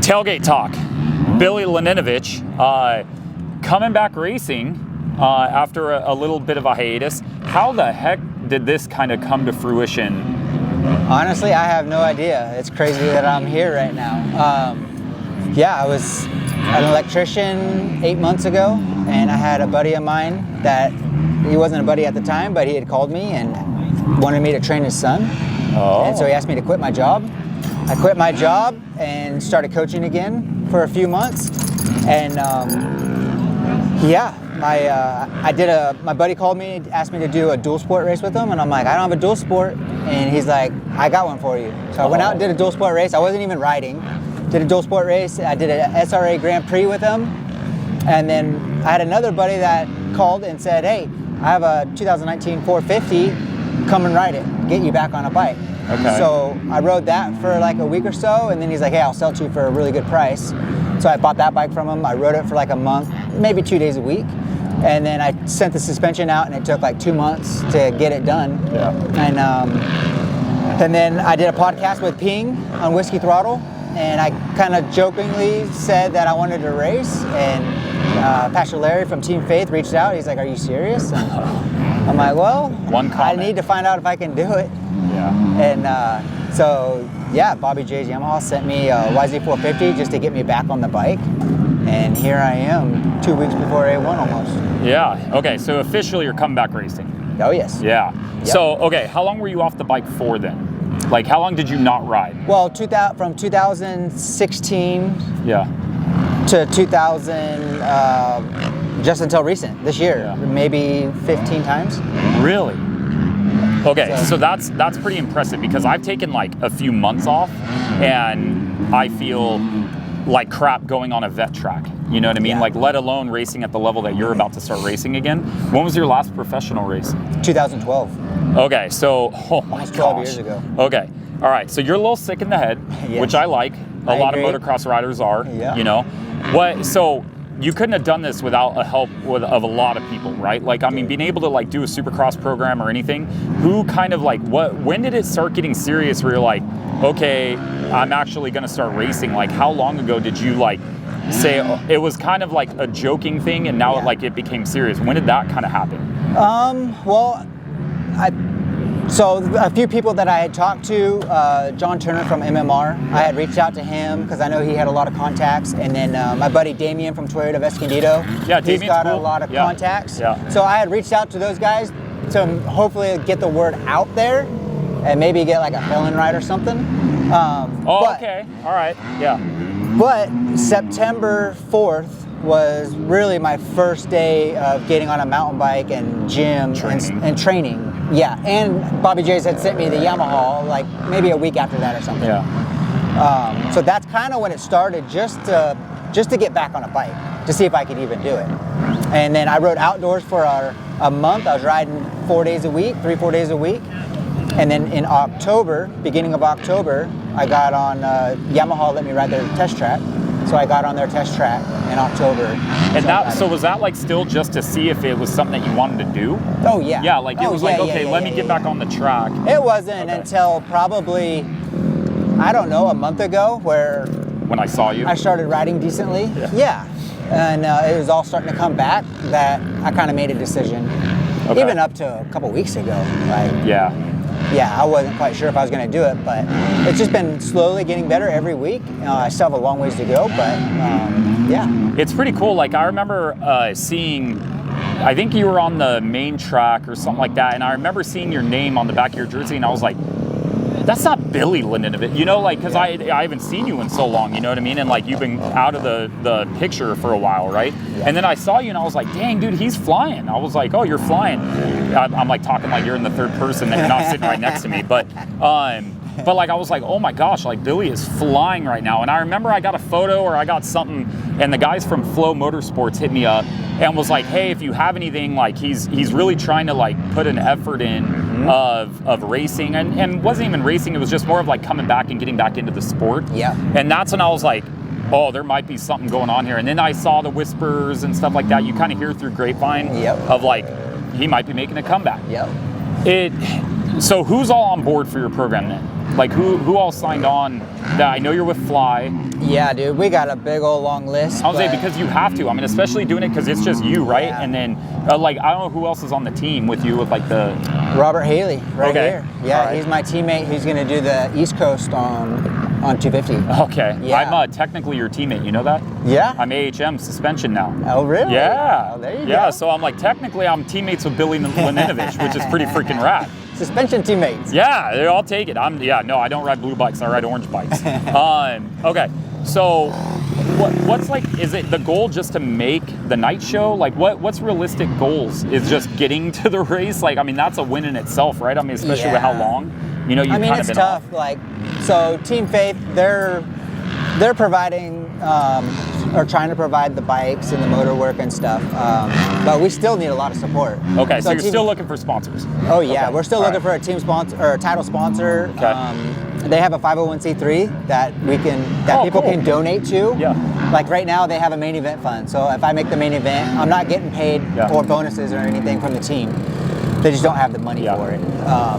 Tailgate talk. Billy Laninovich coming back racing after a little bit of a hiatus. How the heck did this kind of come to fruition? Honestly, I have no idea. It's crazy that I'm here right now. Yeah, I was an electrician 8 months ago, and I had a buddy of mine that he wasn't a buddy at the time, but he had called me and wanted me to train his son. Oh. And so he asked me to quit my job. I quit my job and started coaching again for a few months. And my buddy called me, asked me to do a dual sport race with him, and I'm like, I don't have a dual sport. And he's like, I got one for you. So I went out and did a dual sport race. I wasn't even riding. Did a dual sport race. I did an SRA Grand Prix with him. And then I had another buddy that called and said, hey, I have a 2019 450, come and ride it, get you back on a bike. Okay. So I rode that for like a week or so, and then he's like, hey, I'll sell it to you for a really good price. So I bought that bike from him. I rode it for like a month, maybe 2 days a week. And then I sent the suspension out, and it took like 2 months to get it done. Yeah. And then I did a podcast with Ping on Whiskey Throttle, and I kind of jokingly said that I wanted to race, and Pastor Larry from Team Faith reached out. He's like, are you serious? And I'm like, well, I need to find out if I can do it. Yeah. And so, yeah, Bobby J's Yamaha sent me a YZ450 just to get me back on the bike. And here I am 2 weeks before A1 almost. Yeah. Okay, so officially you're coming back racing. Oh, yes. Yeah. Yep. So, okay, how long were you off the bike for then? Like, how long did you not ride? Well, from 2016 to 2000, just until recent, this year, maybe 15 times. Really? Okay, so that's pretty impressive, because I've taken like a few months off and I feel like crap going on a vet track. You know what I mean? Yeah. Like, let alone racing at the level that you're about to start racing again. When was your last professional race? 2012. Okay, so, oh my gosh. 12 years ago. Okay, all right, so you're a little sick in the head, Yes. which I like. A lot agree. of motocross riders are, Yeah. you know. So you couldn't have done this without a help of a lot of people, right? Like, I mean, being able to like do a supercross program or anything, who kind of like, when did it start getting serious where you're like, okay, I'm actually gonna start racing? Like, how long ago did you like say it was kind of like a joking thing and now it became serious? When did that kind of happen? So a few people that I had talked to, John Turner from MMR, I had reached out to him because I know he had a lot of contacts, and then my buddy Damien from Toyota of Escondido, he's got a lot of contacts. Yeah. So I had reached out to those guys to hopefully get the word out there and maybe get like a fill-in ride or something. Okay, all right, yeah. But September 4th was really my first day of getting on a mountain bike and gym and training. Yeah, and Bobby J's had sent me the Yamaha like maybe a week after that or something. Yeah. So that's kind of when it started, just to get back on a bike, to see if I could even do it. And then I rode outdoors for a month. I was riding 4 days a week, 3-4 days a week. And then in October, beginning of October, I got on Yamaha let me ride their test track. So I got on their test track in October. And so was that like still just to see if it was something that you wanted to do? Oh yeah. Yeah, like it was let me get back on the track. It wasn't until probably, I don't know, a month ago when I saw you? I started riding decently. Yeah. And it was all starting to come back that I kind of made a decision. Okay. Even up to a couple weeks ago. Like, yeah, I wasn't quite sure if I was going to do it, but it's just been slowly getting better every week. I still have a long ways to go, but yeah. It's pretty cool. Like, I remember seeing, I think you were on the main track or something like that, and I remember seeing your name on the back of your jersey, and I was like, that's not Billy Laninovich, you know, like, because I haven't seen you in so long, you know what I mean? And like, you've been out of the picture for a while, right? Yeah. And then I saw you and I was like, dang, dude, he's flying. I was like, oh, you're flying. I'm like talking like you're in the third person and you're not sitting right next to me. But like, I was like, oh my gosh, like Billy is flying right now. And I remember I got a photo or I got something, and the guys from Flow Motorsports hit me up and was like, hey, if you have anything, like he's really trying to like put an effort in of racing, and wasn't even racing, it was just more of like coming back and getting back into the sport. Yeah. And that's when I was like, oh, there might be something going on here. And then I saw the whispers and stuff like that. You kind of hear through grapevine of like, he might be making a comeback. Yep. So who's all on board for your program then? Like who all signed on? That I know you're with Fly. Yeah, dude, we got a big old long list. I was saying because you have to. I mean, especially doing it because it's just you, right? Yeah. And then like I don't know who else is on the team with you with like the Robert Haley, right Okay. here. Yeah, All right. he's my teammate. He's gonna do the East Coast on 250. Okay. Yeah. I'm technically your teammate. You know that? Yeah. I'm AHM suspension now. Oh, really? Yeah. Oh, there you Yeah. go. So I'm like technically I'm teammates with Billy Laninovich, which is pretty freaking rad. Suspension teammates. Yeah, I'll take it. No, I don't ride blue bikes. I ride orange bikes. Okay. So what's like, is it the goal just to make the night show? Like what's realistic goals? Is just getting to the race? Like, I mean, that's a win in itself, right? I mean, especially with how long, you know, you've I mean, kind it's of been tough. off. Like, so Team Faith, they're providing or trying to provide the bikes and the motor work and stuff, but we still need a lot of support. Okay, so you're Team- still looking for sponsors. Oh yeah, Okay. we're still All looking right. for a team sponsor or a title sponsor. Okay. They have a 501c3 that people cool. can donate to. Yeah. Like right now, they have a main event fund. So if I make the main event, I'm not getting paid Yeah. or bonuses or anything from the team. They just don't have the money Yeah. for it.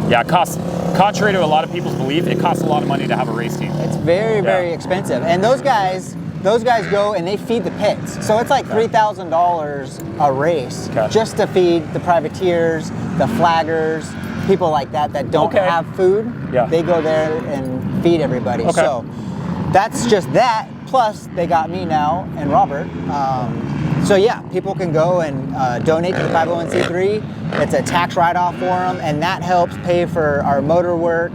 Yeah, it costs, contrary to a lot of people's belief, it costs a lot of money to have a race team. It's very, very expensive. And those guys go and they feed the pits. So it's like $3,000 a race Okay. just to feed the privateers, the flaggers, people like that don't Okay. have food. Yeah. They go there and feed everybody. Okay. So that's just that. Plus they got me now and Robert. So yeah, people can go and donate to the 501c3. It's a tax write-off for them, and that helps pay for our motor work,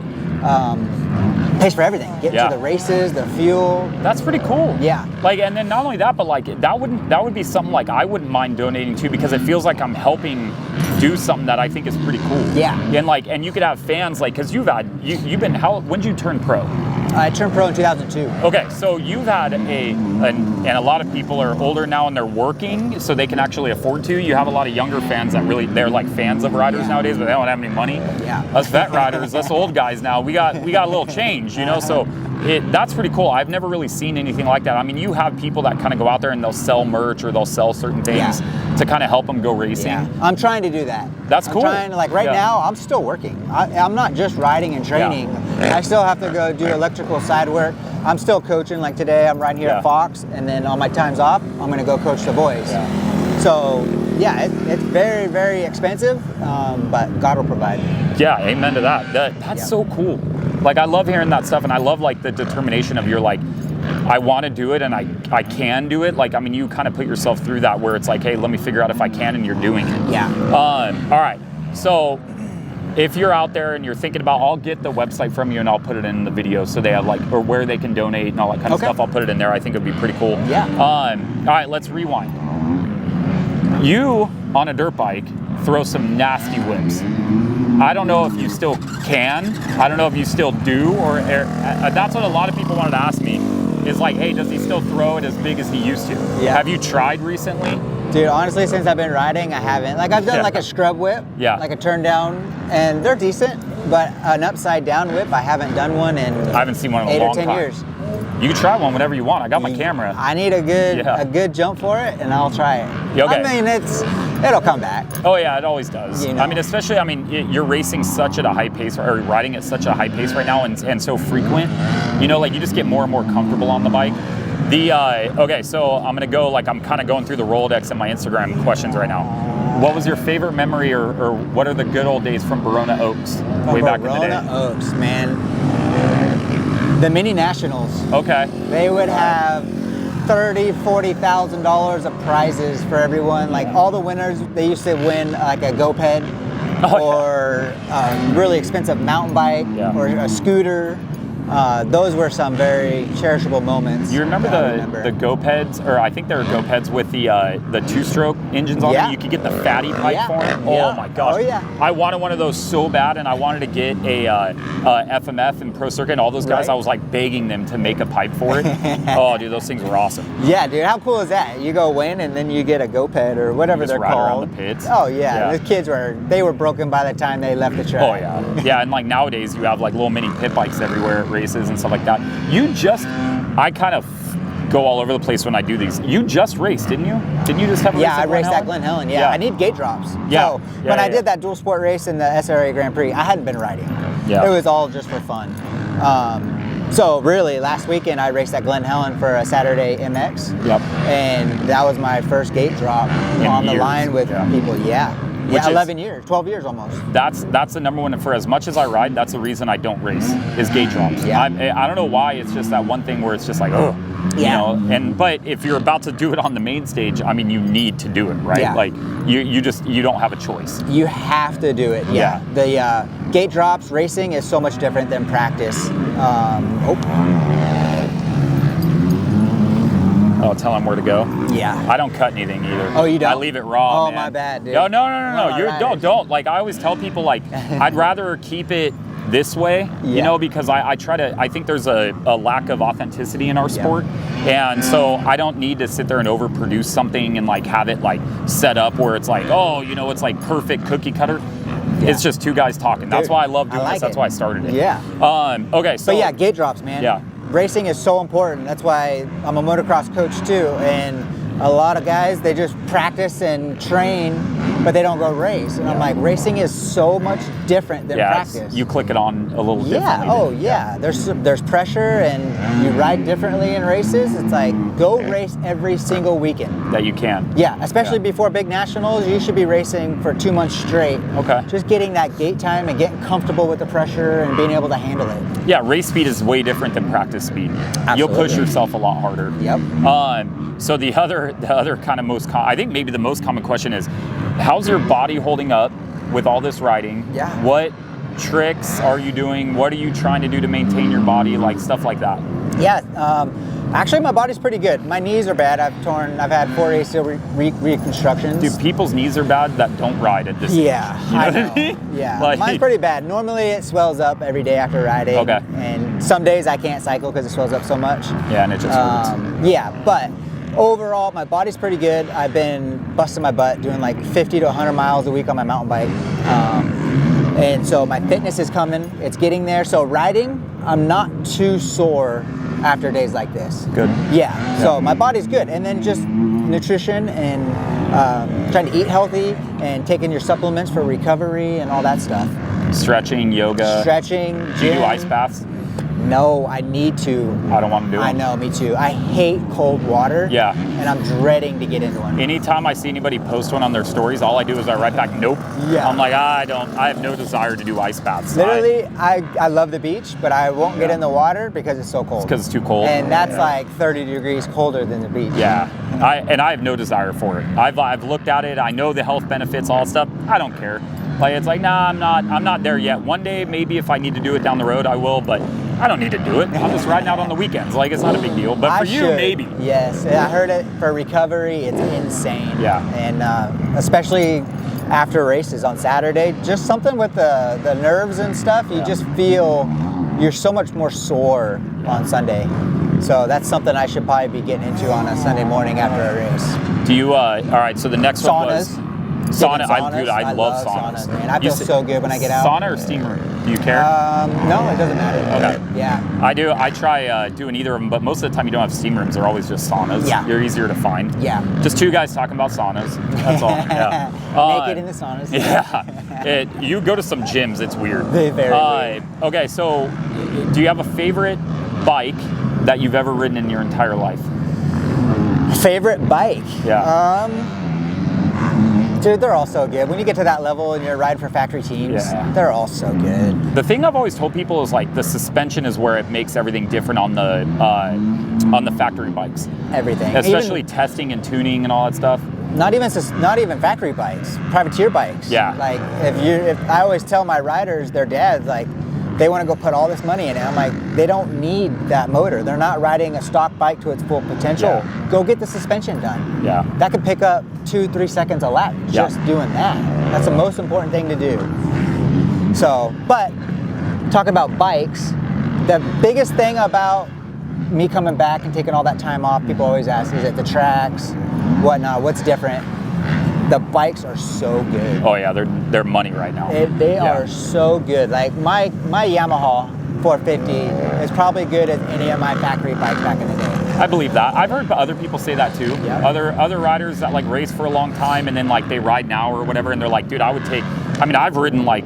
pays for everything. Get Yeah. to the races, the fuel. That's pretty cool. Yeah. Like, and then not only that, but like that would be something like I wouldn't mind donating to because it feels like I'm helping do something that I think is pretty cool. Yeah. And you could have fans like because you've been when did you turn pro? I turned pro in 2002. Okay, so you've had and a lot of people are older now and they're working, so they can actually afford to. You have a lot of younger fans that they're like fans of riders nowadays, but they don't have any money. Yeah. Us vet riders, us old guys now, we got a little change, you know. So that's pretty cool. I've never really seen anything like that. I mean, you have people that kind of go out there and they'll sell merch or they'll sell certain things to kind of help them go racing. Yeah. I'm trying to do that. That's cool. I'm trying to, like right now, I'm still working. I'm not just riding and training. I still have to go do electrical side work. I'm still coaching. Like today, I'm riding here at Fox, and then on my times off, I'm going to go coach the boys. Yeah. So yeah, it's very, very expensive, but God will provide. Yeah, amen to that. That's so cool. Like I love hearing that stuff, and I love like the determination of your like, I want to do it and I can do it. Like, I mean, you kind of put yourself through that where it's like, hey, let me figure out if I can, and you're doing it. Yeah. All right. So if you're out there and you're thinking about, I'll get the website from you and I'll put it in the video so they have like, or where they can donate and all that kind of stuff. I'll put it in there. I think it'd be pretty cool. Yeah. All right, let's rewind. You on a dirt bike throw some nasty whips. I don't know if you still can. I don't know if you still do, or that's what a lot of people wanted to ask me. Is like, hey, does he still throw it as big as he used to? Yeah. Have you tried recently? Dude, honestly, since I've been riding, I haven't. Like I've done like a scrub whip, like a turn down, and they're decent. But an upside down whip, I haven't done one in I haven't seen one in 8 a long or 10 time. years. You can try one whenever you want. I got my camera. I need a good jump for it, and I'll try it. Yeah, okay. I mean, it'll come back. Oh yeah, it always does. You know. I mean, especially, you're racing such at a high pace, or riding at such a high pace right now, and so frequent. You know, like you just get more and more comfortable on the bike. Okay, so I'm gonna go, like I'm kind of going through the Rolodex and my Instagram questions right now. What was your favorite memory, or what are the good old days from Verona Oaks way back in the day? Verona Oaks, man. The mini nationals. Okay. They would have $30,000-$40,000 of prizes for everyone. Like all the winners, they used to win like a GoPed or a really expensive mountain bike or a scooter. Those were some very cherishable moments. You remember the GoPeds, or I think they were GoPeds with the two-stroke engines on them? You could get the fatty pipe for them. Oh my gosh! Oh yeah! I wanted one of those so bad, and I wanted to get a FMF and Pro Circuit and all those guys. I was like begging them to make a pipe for it. Oh, dude, those things were awesome. Yeah, dude, how cool is that? You go win, and then you get a GoPed or whatever they're ride called. Around the pits. Oh yeah, the kids were broken by the time they left the track. Oh yeah, yeah, and like nowadays you have like little mini pit bikes everywhere at races and stuff like that. I kind of go all over the place when I do these. You just raced, didn't you? Didn't you just have a race I raced at Glen Helen. Yeah, I need gate drops. Yeah. So when I did that dual sport race in the SRA Grand Prix, I hadn't been riding. Yeah. It was all just for fun. So really, last weekend I raced at Glen Helen for a Saturday MX. Yep. And that was my first gate drop on the line with people. Yeah. Which 11 years, 12 years almost. That's the number one. For as much as I ride, that's the reason I don't race, is gate drops. Yeah. I don't know why. It's just that one thing where it's just like, oh, Yeah. you know. But if you're about to do it on the main stage, I mean, you need to do it, right? Yeah. Like you don't have a choice. You have to do it. Yeah. The gate drops racing is so much different than practice. Oh, tell them where to go. Yeah. I don't cut anything either. Oh, you don't? I leave it raw. Oh, man. my bad, dude. No. Well, You riders. don't. Like I always tell people, like I'd rather keep it this way, you know, because I think there's a lack of authenticity in our sport, and so I don't need to sit there and overproduce something and like have it like set up where it's like, oh, you know, it's like perfect cookie cutter. Yeah. It's just two guys talking. That's why I love doing this. That's why I started it. Yeah. Okay. So but yeah, gate drops, man. Yeah. Racing is so important. That's why I'm a motocross coach too. And a lot of guys, they just practice and train, but they don't go race. And I'm like, racing is so much different than practice. You click it on a little differently. Oh yeah. There's pressure, and you ride differently in races. It's like, go race every single weekend that you can. Yeah, especially before big nationals, you should be racing for 2 months straight. Okay. Just getting that gate time and getting comfortable with the pressure and being able to handle it. Yeah, race speed is way different than practice speed. Absolutely. You'll push yourself a lot harder. Yep. So the other kind of I think maybe the most common question is, how's your body holding up with all this riding? Yeah. What tricks are you doing? What are you trying to do to maintain your body? Like stuff like that. Yeah. Actually, my body's pretty good. My knees are bad. I've had 4 ACL reconstructions. Dude, people's knees are bad that don't ride at this age. Yeah, You know I what know. I mean? Yeah, Like- mine's pretty bad. Normally, it swells up every day after riding. Okay. And some days I can't cycle because it swells up so much. Yeah, and it just hurts. Yeah, but overall, my body's pretty good. I've been busting my butt doing like 50 to 100 miles a week on my mountain bike. And so my fitness is coming. It's getting there. So riding, I'm not too sore after days like this. Good. Yeah. So my body's good. And then just nutrition and trying to eat healthy and taking your supplements for recovery and all that stuff. Stretching, yoga. Stretching, Do you do gym. ice baths? No, I need to. I don't want to do them. I know, me too. I hate cold water. Yeah. And I'm dreading to get into one. Anytime I see anybody post one on their stories, all I do is I write back, nope. Yeah. I'm like, I have no desire to do ice baths. Literally, I love the beach, but I won't get in the water because it's so cold. Because it's too cold. And that's like 30 degrees colder than the beach. Yeah, I have no desire for it. I've looked at it. I know the health benefits, all that stuff. I don't care. Like it's like, nah, I'm not there yet. One day, maybe if I need to do it down the road, I will. But I don't need to do it. I'm just riding out on the weekends. Like it's not a big deal. But for you, maybe. Yes, I heard it for recovery. It's insane. Yeah. And especially after races on Saturday, just something with the nerves and stuff. You just feel you're so much more sore on Sunday. So that's something I should probably be getting into on a Sunday morning after a race. Do you? All right. So the next one was sauna. I love saunas. Man. I feel so good when I get out. Sauna or steam room? Do you care? No, it doesn't matter. Okay. Yeah. I do. I try doing either of them, but most of the time you don't have steam rooms. They're always just saunas. Yeah. You're easier to find. Yeah. Just two guys talking about saunas. That's all. Yeah. Naked in the saunas. Yeah. You go to some gyms. It's weird. Very weird. Okay. So, do you have a favorite bike that you've ever ridden in your entire life? Favorite bike? Yeah. Dude, they're all so good. When you get to that level and you're riding for factory teams, they're all so good. The thing I've always told people is like the suspension is where it makes everything different on the factory bikes. Everything, especially even testing and tuning and all that stuff. Not even factory bikes, privateer bikes. Yeah. Like if I always tell my riders, their dads, like they want to go put all this money in it. I'm like, they don't need that motor. They're not riding a stock bike to its full potential. Yeah. Go get the suspension done. Yeah. That could pick up 2-3 seconds a lap just doing that. That's the most important thing to do. So, but talking about bikes, the biggest thing about me coming back and taking all that time off, people always ask, is it the tracks, whatnot, what's different? The bikes are so good. Oh yeah, they're money right now. They are so good. Like my Yamaha 450 is probably good as any of my factory bikes back in the day. I believe that. I've heard other people say that too. Yeah. Other riders that like race for a long time and then like they ride now or whatever, and they're like, dude, I've ridden like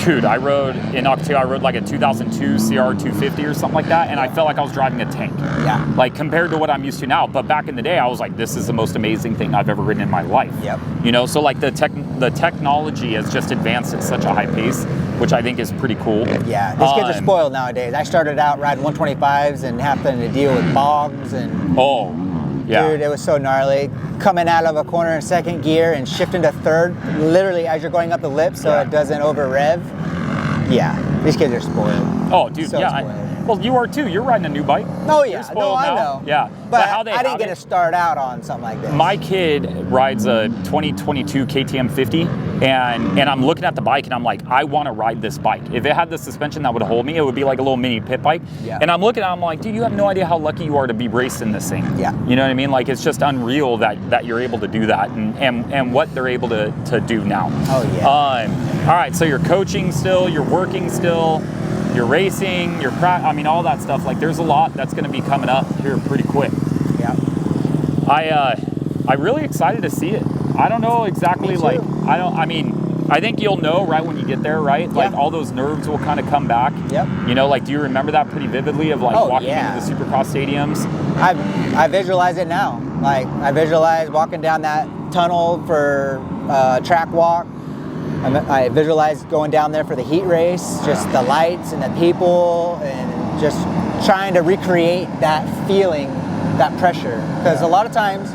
Dude, I rode in Ogio, I rode like a 2002 CR 250 or something like that, and I felt like I was driving a tank. Yeah. Like compared to what I'm used to now. But back in the day, I was like, this is the most amazing thing I've ever ridden in my life. Yep. You know, so like the technology has just advanced at such a high pace, which I think is pretty cool. Yeah, these kids are spoiled nowadays. I started out riding 125s and having to deal with bogs and... Oh, yeah. Dude, it was so gnarly. Coming out of a corner in second gear and shifting to third, literally as you're going up the lip so it doesn't over rev. Yeah, these kids are spoiled. Oh, dude, So yeah. spoiled. Well, you are too. You're riding a new bike. Oh, You're yeah. spoiled No, I now. know. Yeah. But how they I didn't have get it- to start out on something like this. My kid rides a 2022 KTM 50, and I'm looking at the bike, and I'm like, I want to ride this bike. If it had the suspension that would hold me, it would be like a little mini pit bike. Yeah. And I'm looking at it, I'm like, dude, you have no idea how lucky you are to be racing this thing. Yeah. You know what I mean? Like, it's just unreal that you're able to do that, and what they're able to do now. Oh, yeah. All right, so you're coaching still, you're working still, you're racing, I mean, all that stuff. Like, there's a lot that's going to be coming up here pretty quick. Yeah. I'm really excited to see it. I don't know exactly, Me too. like, I think you'll know right when you get there, right? Like, all those nerves will kind of come back. Yep. You know, like, do you remember that pretty vividly of, like, walking yeah. into the Supercross stadiums? I visualize it now. Like, I visualize walking down that tunnel for track walk. I visualize going down there for the heat race, just the lights and the people, and just trying to recreate that feeling, that pressure. Because a lot of times,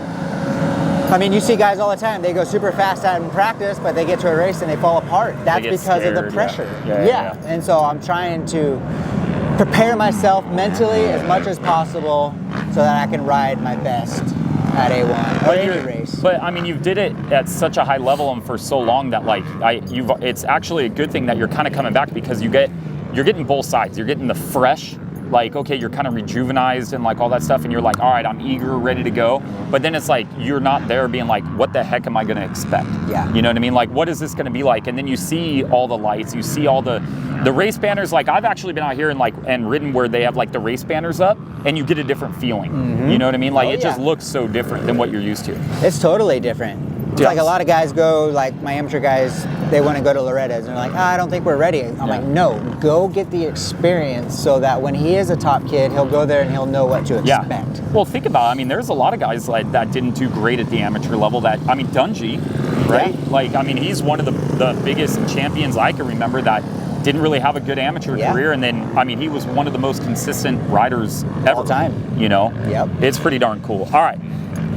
I mean, you see guys all the time, they go super fast out in practice, but they get to a race and they fall apart. That's because of the pressure. Yeah. And so I'm trying to prepare myself mentally as much as possible so that I can ride my best at A1 or any race. But I mean, you did it at such a high level and for so long that like it's actually a good thing that you're kind of coming back, because you're getting both sides. You're getting the fresh, like, okay, you're kind of rejuvenized and like all that stuff, and you're like, all right, I'm eager, ready to go. But then it's like you're not there being like, what the heck am I going to expect? Yeah. You know what I mean? Like, what is this going to be like? And then you see all the lights, you see all the race banners. Like, I've actually been out here and ridden where they have like the race banners up, and you get a different feeling. Mm-hmm. You know what I mean? Like, it just looks so different than what you're used to. It's totally different. It's like a lot of guys go, like my amateur guys, they want to go to Loretta's and they're like, I don't think we're ready. I'm like, no, go get the experience so that when he is a top kid, he'll go there and he'll know what to expect. Yeah. Well, think about it. I mean, there's a lot of guys like that didn't do great at the amateur level. Dungy, right? Yeah. Like, I mean, he's one of the biggest champions I can remember that didn't really have a good amateur career, and then, I mean, he was one of the most consistent riders ever. All time. You know? Yep. It's pretty darn cool. All right.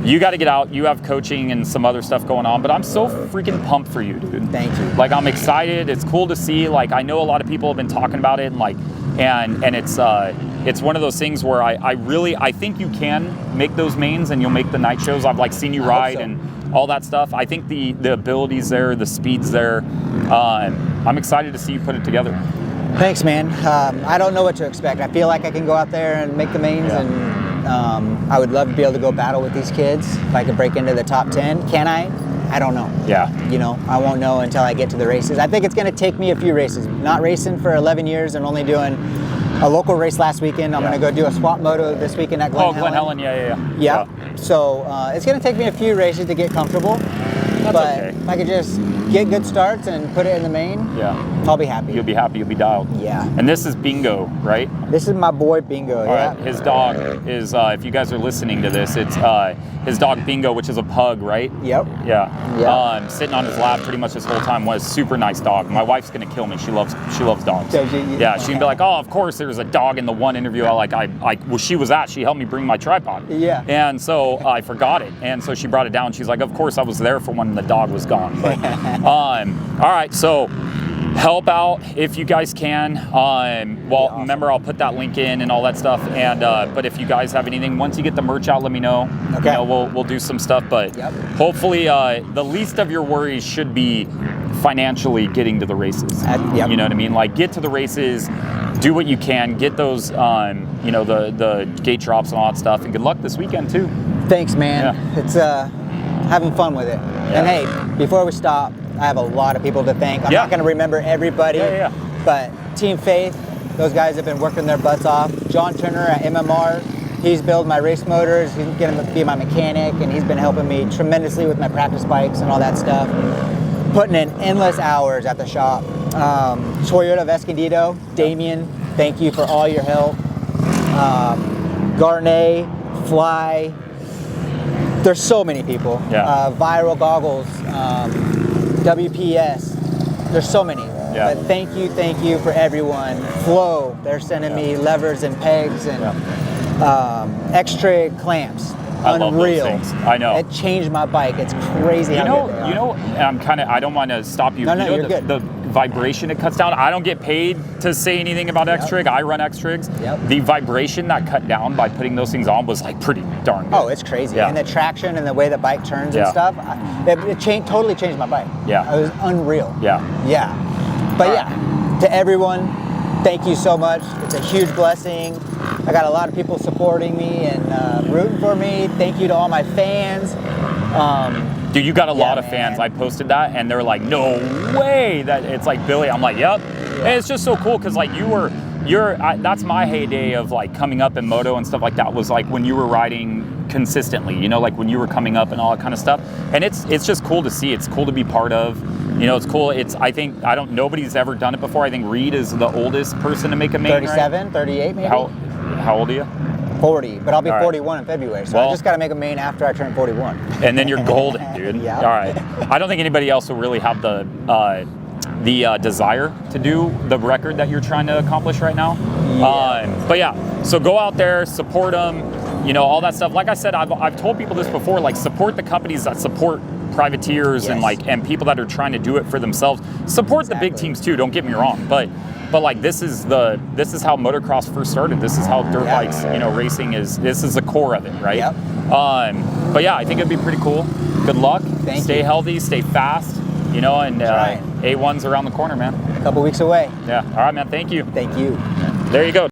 You got to get out. You have coaching and some other stuff going on, but I'm so freaking pumped for you, dude. Thank you. Like, I'm excited. It's cool to see. Like, I know a lot of people have been talking about it, and like, and it's one of those things where I think you can make those mains and you'll make the night shows. I've like seen you ride and all that stuff. I think the ability's there, the speed's there. I'm excited to see you put it together. Thanks, man. I don't know what to expect. I feel like I can go out there and make the mains, and I would love to be able to go battle with these kids. If I could break into the top 10, can I? I don't know. Yeah. You know, I won't know until I get to the races. I think it's going to take me a few races. Not racing for 11 years and only doing a local race last weekend. I'm going to go do a swap moto this weekend at Glen Helen. Oh, Glen Helen, yeah. Yeah. So it's going to take me a few races to get comfortable. That's but okay. if I could just get good starts and put it in the main, I'll be happy. You'll be happy. You'll be dialed. Yeah. And this is Bingo, right? This is my boy Bingo. All right. His dog is, if you guys are listening to this, it's his dog Bingo, which is a pug, right? Yep. Yeah. Sitting on his lap pretty much this whole time. Was a super nice dog. My wife's gonna kill me. She loves dogs. So yeah. She can be like, oh, of course there's a dog in the one interview. She was at. She helped me bring my tripod. Yeah. And so I forgot it, and so she brought it down. She's like, of course I was there for when the dog was gone. But, all right. So help out if you guys can. Awesome. Remember, I'll put that link in and all that stuff. And but if you guys have anything, once you get the merch out, let me know. Okay. You know, we'll do some stuff. But hopefully, the least of your worries should be financially getting to the races. You know what I mean? Like, get to the races, do what you can, get those, the gate drops and all that stuff. And good luck this weekend too. Thanks, man. Yeah. It's having fun with it. Yeah. And hey, before we stop, I have a lot of people to thank. I'm not going to remember everybody, but Team Faith, those guys have been working their butts off. John Turner at MMR, he's built my race motors, he's going to be my mechanic, and he's been helping me tremendously with my practice bikes and all that stuff. Putting in endless hours at the shop. Toyota of Escondido, Damien, thank you for all your help. Garnet, Fly, there's so many people. Yeah. Viral Goggles, WPS, there's so many. Yeah. But thank you for everyone. Flow, they're sending me levers and pegs and X-Trig clamps. I love those Unreal. things. I know. It changed my bike. It's crazy. You how good they are. and I don't want to stop you. No, you know, you're good. The vibration it cuts down. I don't get paid to say anything about X-Trig. I run X-Trigs. Yep. The vibration that cut down by putting those things on was like pretty darn good. Oh, it's crazy. Yeah. And the traction and the way the bike turns and stuff, totally changed my bike. Yeah. It was unreal. Yeah. Yeah. But to everyone, thank you so much. It's a huge blessing. I got a lot of people supporting me and rooting for me. Thank you to all my fans. Dude, you got a lot of man. fans. I posted that and they're like, no way that it's like Billy. I'm like, yep. And it's just so cool because like that's my heyday of like coming up in moto and stuff like that was like when you were riding consistently, you know, like when you were coming up and all that kind of stuff. And it's just cool to see. It's cool to be part of. You know, it's cool. Nobody's ever done it before. I think Reed is the oldest person to make a main, 37, right? 38 maybe? How old are you? 40, but I'll be All right. 41 in February, so I just got to make a main after I turn 41. And then you're golden, dude. Yeah. All right. I don't think anybody else will really have the desire to do the record that you're trying to accomplish right now. Yeah. But yeah, so go out there, support them, you know, all that stuff. Like I said, I've told people this before, like support the companies that support privateers and people that are trying to do it for themselves. Support the big teams too, don't get me wrong, but like this is how motocross first started. This is how dirt bikes, you know, racing this is the core of it, right? Yep. But yeah, I think it'd be pretty cool. Good luck. Stay healthy, stay fast, you know, and A1's around the corner, man. A couple weeks away. Yeah. All right, man. Thank you. Thank you. There you go.